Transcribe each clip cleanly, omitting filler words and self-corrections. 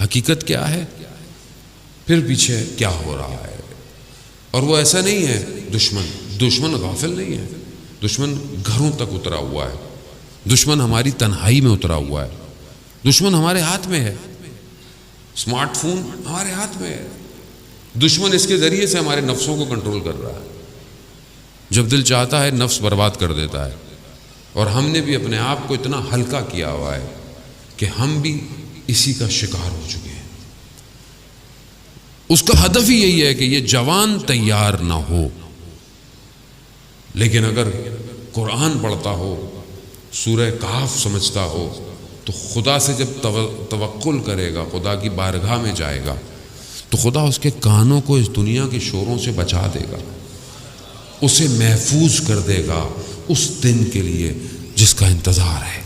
حقیقت کیا ہے، پھر پیچھے کیا ہو رہا ہے۔ اور وہ ایسا نہیں ہے دشمن غافل نہیں ہے، دشمن گھروں تک اترا ہوا ہے، دشمن ہماری تنہائی میں اترا ہوا ہے، دشمن ہمارے ہاتھ میں ہے، اسمارٹ فون ہمارے ہاتھ میں ہے، دشمن اس کے ذریعے سے ہمارے نفسوں کو کنٹرول کر رہا ہے، جب دل چاہتا ہے نفس برباد کر دیتا ہے۔ اور ہم نے بھی اپنے آپ کو اتنا ہلکا کیا ہوا ہے کہ ہم بھی اسی کا شکار ہو چکے ہیں۔ اس کا ہدف ہی یہی ہے کہ یہ جوان تیار نہ ہو، لیکن اگر قرآن پڑھتا ہو، سورہ کہف سمجھتا ہو، تو خدا سے جب توکل کرے گا، خدا کی بارگاہ میں جائے گا، تو خدا اس کے کانوں کو اس دنیا کے شوروں سے بچا دے گا، اسے محفوظ کر دے گا اس دن کے لیے جس کا انتظار ہے۔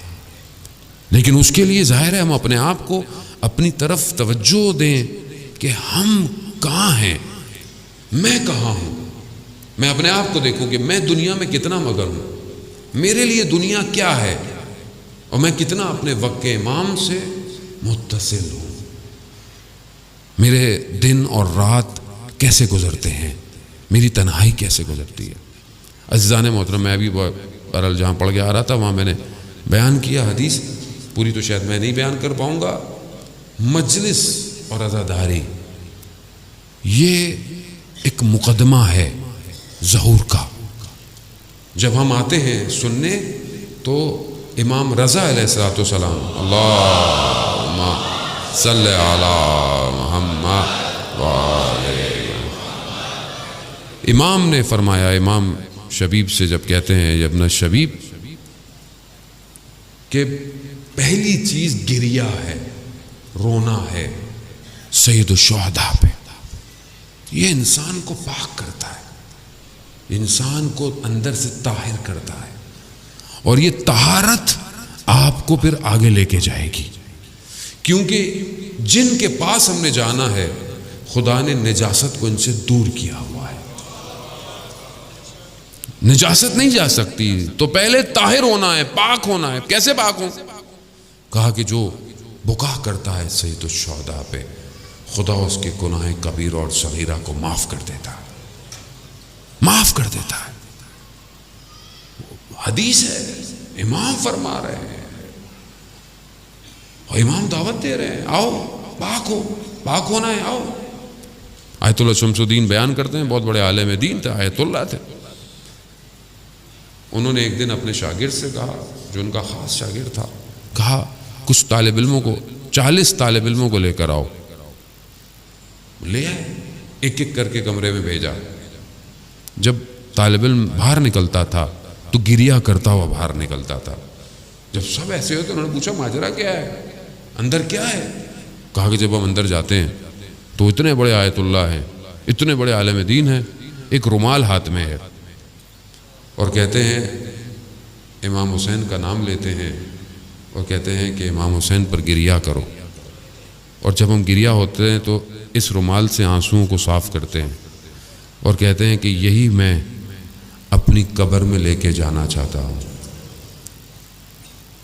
لیکن اس کے لیے ظاہر ہے ہم اپنے آپ کو اپنی طرف توجہ دیں کہ ہم کہاں ہیں، میں کہاں ہوں، میں اپنے آپ کو دیکھوں کہ میں دنیا میں کتنا مگن ہوں، میرے لیے دنیا کیا ہے، اور میں کتنا اپنے وقت کے امام سے متصل ہوں، میرے دن اور رات کیسے گزرتے ہیں، میری تنہائی کیسے گزرتی ہے۔ عزیزان محترم، میں ابھی بہرحال جہاں پڑھ کے آ رہا تھا وہاں میں نے بیان کیا حدیث، پوری تو شاید میں نہیں بیان کر پاؤں گا۔ مجلس اور عزاداری یہ ایک مقدمہ ہے ظہور کا۔ جب ہم آتے ہیں سننے تو امام رضا علیہ السلام، اللہم صلی علی محمد امام نے فرمایا، امام شبیب سے جب کہتے ہیں ابن شبیب کہ پہلی چیز گریہ ہے، رونا ہے سید الشہداء پہ، یہ انسان کو پاک کرتا ہے، انسان کو اندر سے طاہر کرتا ہے، اور یہ طہارت آپ کو پھر آگے لے کے جائے گی، کیونکہ جن کے پاس ہم نے جانا ہے خدا نے نجاست کو ان سے دور کیا ہوا ہے۔ نجاست نہیں جا سکتی، تو پہلے طاہر ہونا ہے، پاک ہونا ہے۔ کیسے پاک ہوں؟ کہا کہ جو بکا کرتا ہے سید الشہداء پہ، خدا اس کے گناہ کبیرہ اور صغیرہ کو معاف کر دیتا ہے، معاف کر دیتا ہے۔ حدیث ہے، امام فرما رہے ہیں اور امام دعوت دے رہے ہیں، آؤ پاک ہو، پاک ہونا ہے، آؤ۔ آیت اللہ شمس الدین بیان کرتے ہیں، بہت بڑے عالم دین تھے، آیت اللہ تھے۔ انہوں نے ایک دن اپنے شاگرد سے کہا، جو ان کا خاص شاگرد تھا، کہا کچھ طالب علموں کو، 40 طالب علموں کو لے کر آؤ۔ لے آئے، ایک ایک کر کے کمرے میں بھیجا۔ جب طالب علم باہر نکلتا تھا تو گریہ کرتا ہوا باہر نکلتا تھا۔ جب سب ایسے ہوتے انہوں نے پوچھا ماجرا کیا ہے، اندر کیا ہے؟ کہا کہ جب ہم اندر جاتے ہیں تو اتنے بڑے آیت اللہ ہیں، اتنے بڑے عالم دین ہیں، ایک رومال ہاتھ میں ہے، اور کہتے ہیں امام حسین کا نام لیتے ہیں اور کہتے ہیں کہ امام حسین پر گریہ کرو، اور جب ہم گریہ ہوتے ہیں تو اس رومال سے آنسوؤں کو صاف کرتے ہیں اور کہتے ہیں کہ یہی میں اپنی قبر میں لے کے جانا چاہتا ہوں۔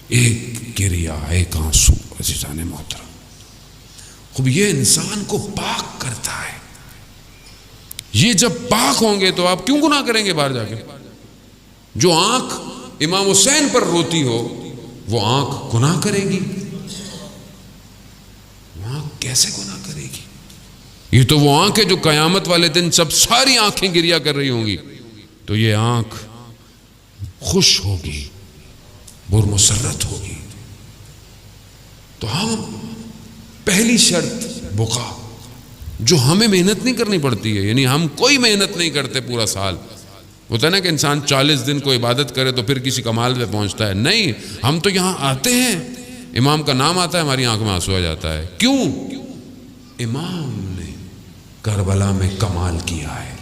ایک گریہ، ایک آنسو، عزیزان محترم، خوب یہ انسان کو پاک کرتا ہے۔ یہ جب پاک ہوں گے تو آپ کیوں گناہ کریں گے باہر جا کے؟ جو آنکھ امام حسین پر روتی ہو وہ آنکھ گناہ کرے گی؟ وہ آنکھ کیسے گناہ کرے گی؟ یہ تو وہ آنکھ ہے جو قیامت والے دن سب ساری آنکھیں گریہ کر رہی ہوں گی، تو یہ آنکھ خوش ہوگی، برمسرت ہوگی۔ تو ہم پہلی شرط بقا، جو ہمیں محنت نہیں کرنی پڑتی ہے، یعنی ہم کوئی محنت نہیں کرتے پورا سال۔ ہوتا ہے نا کہ انسان 40 دن کو عبادت کرے تو پھر کسی کمال پہ پہنچتا ہے، نہیں، ہم تو یہاں آتے ہیں، امام کا نام آتا ہے، ہماری آنکھ میں آنسو آ جاتا ہے۔ کیوں؟ امام نے کربلا میں کمال کیا ہے۔